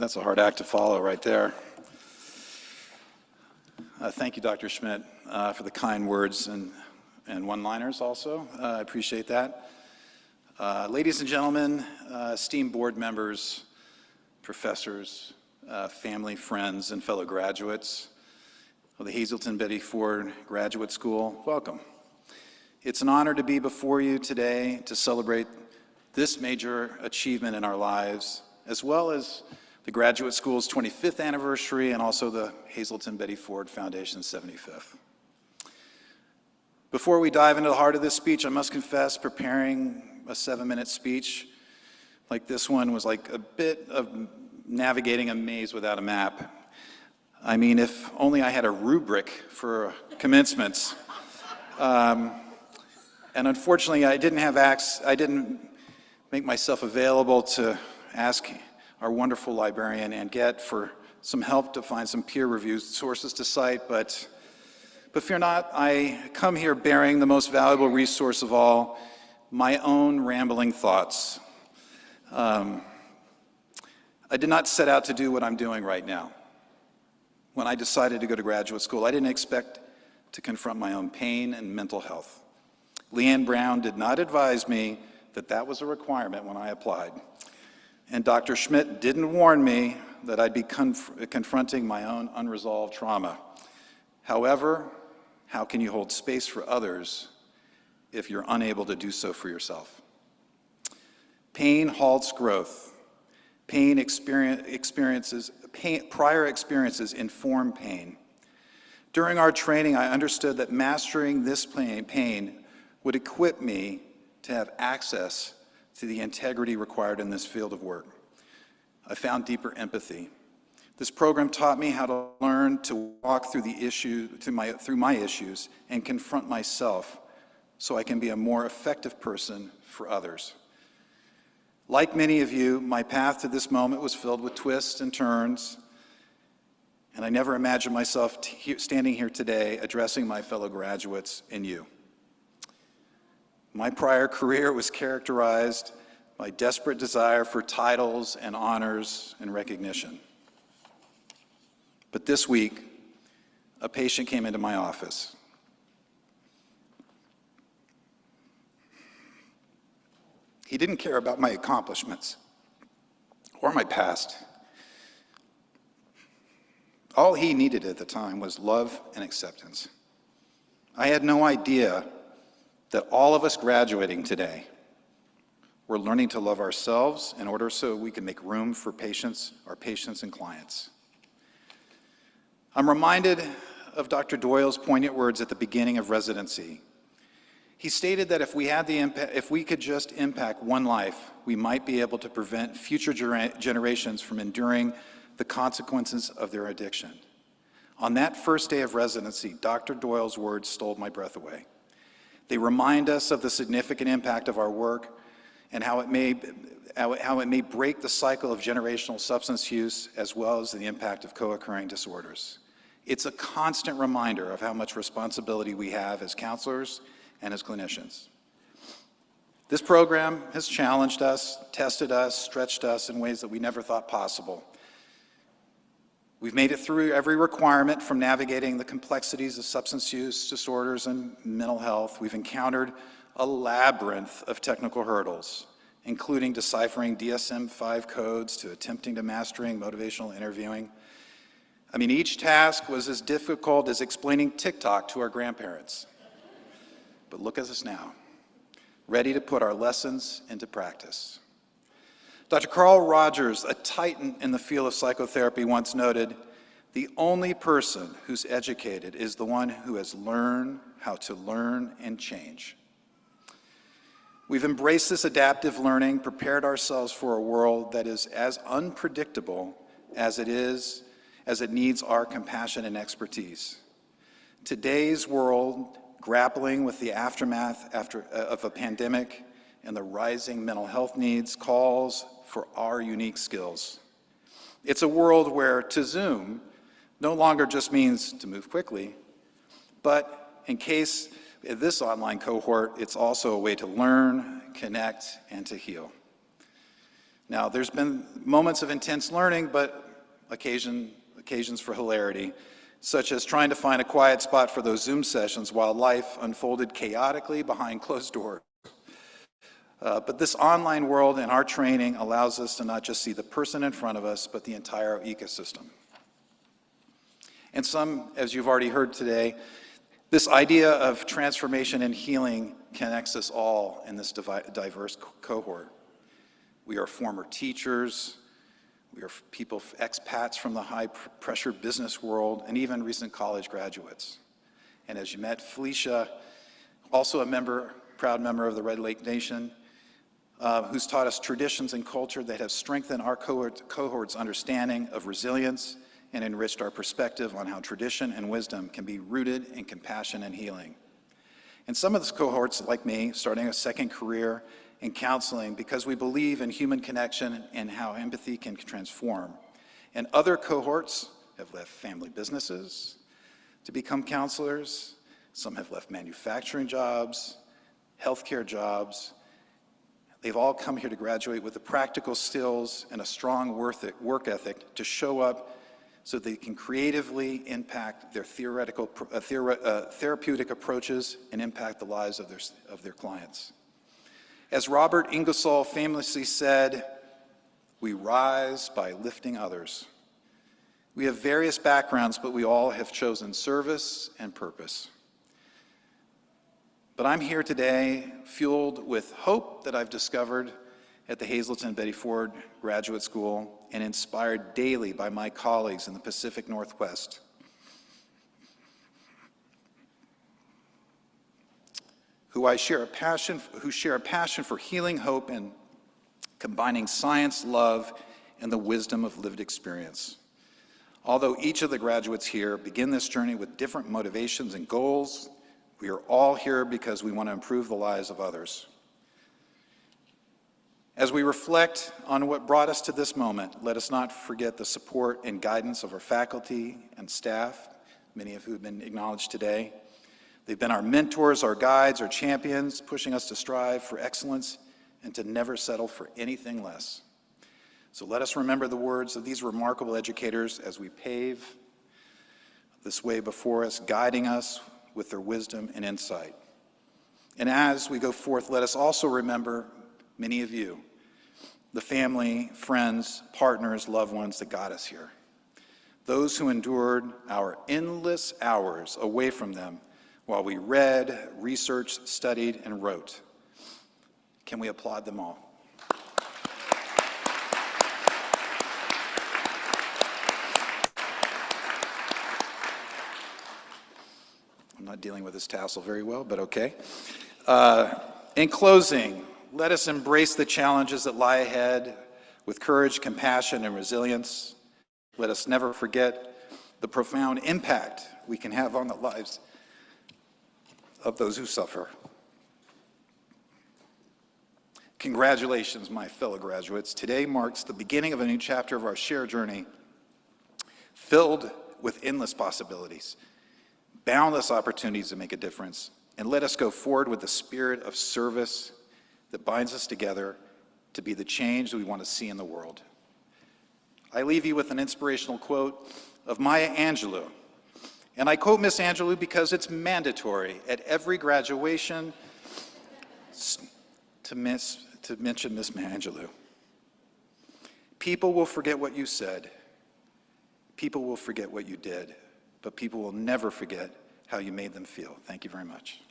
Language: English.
That's a hard act to follow right there. Thank you, Dr. Schmidt, for the kind words and one-liners also. I appreciate that. Ladies and gentlemen, esteemed board members, professors, family, friends, and fellow graduates of the Hazelden Betty Ford Graduate School, welcome. It's an honor to be before you today to celebrate this major achievement in our lives, as well as the Graduate School's 25th anniversary and also the Hazelden Betty Ford Foundation's 75th. Before we dive into the heart of this speech, I must confess preparing a 7-minute speech like this one was like a bit of navigating a maze without a map. I mean, if only I had a rubric for commencements. And unfortunately, I didn't make myself available to ask our wonderful librarian, and get for some help to find some peer-reviewed sources to cite, but fear not, I come here bearing the most valuable resource of all, my own rambling thoughts. I did not set out to do what I'm doing right now. When I decided to go to graduate school, I didn't expect to confront my own pain and mental health. Leanne Brown did not advise me that that was a requirement when I applied. And Dr. Schmidt didn't warn me that I'd be confronting my own unresolved trauma. However, how can you hold space for others if you're unable to do so for yourself? Pain halts growth. Prior experiences inform pain. During our training, I understood that mastering this pain would equip me to have access to the integrity required in this field of work. I found deeper empathy. This program taught me how to learn to walk through through my issues and confront myself so I can be a more effective person for others. Like many of you, my path to this moment was filled with twists and turns, and I never imagined myself standing here today addressing my fellow graduates and you. My prior career was characterized by desperate desire for titles and honors and recognition. But this week, a patient came into my office. He didn't care about my accomplishments or my past. All he needed at the time was love and acceptance. I had no idea that all of us graduating today were learning to love ourselves in order so we can make room for our patients and clients. I'm reminded of Dr. Doyle's poignant words at the beginning of residency. He stated that if we could just impact one life, we might be able to prevent future generations from enduring the consequences of their addiction. On that first day of residency, Dr. Doyle's words stole my breath away. They remind us of the significant impact of our work and how it may break the cycle of generational substance use, as well as the impact of co-occurring disorders. It's a constant reminder of how much responsibility we have as counselors and as clinicians. This program has challenged us, tested us, stretched us in ways that we never thought possible. We've made it through every requirement, from navigating the complexities of substance use disorders and mental health. We've encountered a labyrinth of technical hurdles, including deciphering DSM-5 codes to attempting to mastering motivational interviewing. I mean, each task was as difficult as explaining TikTok to our grandparents. But look at us now, ready to put our lessons into practice. Dr. Carl Rogers, a titan in the field of psychotherapy, once noted, "The only person who's educated is the one who has learned how to learn and change." We've embraced this adaptive learning, prepared ourselves for a world that is as unpredictable as it needs our compassion and expertise. Today's world, grappling with the aftermath of a pandemic and the rising mental health needs, calls for our unique skills. It's a world where to Zoom no longer just means to move quickly, but in case of this online cohort, it's also a way to learn, connect, and to heal. Now, there's been moments of intense learning, but occasions for hilarity, such as trying to find a quiet spot for those Zoom sessions while life unfolded chaotically behind closed doors. But this online world and our training allows us to not just see the person in front of us, but the entire ecosystem. And some, as you've already heard today, this idea of transformation and healing connects us all in this diverse cohort. We are former teachers, we are people, expats from the high-pressure business world, and even recent college graduates. And as you met, Felicia, also a proud member of the Red Lake Nation, who's taught us traditions and culture that have strengthened our cohort's understanding of resilience and enriched our perspective on how tradition and wisdom can be rooted in compassion and healing. And some of those cohorts, like me, starting a second career in counseling because we believe in human connection and how empathy can transform. And other cohorts have left family businesses to become counselors. Some have left manufacturing jobs, healthcare jobs. They've all come here to graduate with the practical skills and a strong work ethic to show up so they can creatively impact their therapeutic approaches and impact the lives of their clients. As Robert Ingersoll famously said, we rise by lifting others. We have various backgrounds, but we all have chosen service and purpose. But I'm here today fueled with hope that I've discovered at the Hazelden Betty Ford Graduate School and inspired daily by my colleagues in the Pacific Northwest. Who share a passion for healing, hope, and combining science, love, and the wisdom of lived experience. Although each of the graduates here begin this journey with different motivations and goals, we are all here because we want to improve the lives of others. As we reflect on what brought us to this moment, let us not forget the support and guidance of our faculty and staff, many of whom have been acknowledged today. They've been our mentors, our guides, our champions, pushing us to strive for excellence and to never settle for anything less. So let us remember the words of these remarkable educators as we pave this way before us, guiding us with their wisdom and insight. And as we go forth, let us also remember many of you, the family, friends, partners, loved ones that got us here. Those who endured our endless hours away from them while we read, researched, studied, and wrote. Can we applaud them all? I'm not dealing with this tassel very well, but okay. In closing, let us embrace the challenges that lie ahead with courage, compassion, and resilience. Let us never forget the profound impact we can have on the lives of those who suffer. Congratulations, my fellow graduates. Today marks the beginning of a new chapter of our shared journey, filled with endless possibilities, boundless opportunities to make a difference, and let us go forward with the spirit of service that binds us together to be the change that we want to see in the world. I leave you with an inspirational quote of Maya Angelou. And I quote Miss Angelou because it's mandatory at every graduation to mention Miss Angelou. People will forget what you said. People will forget what you did. But people will never forget how you made them feel. Thank you very much.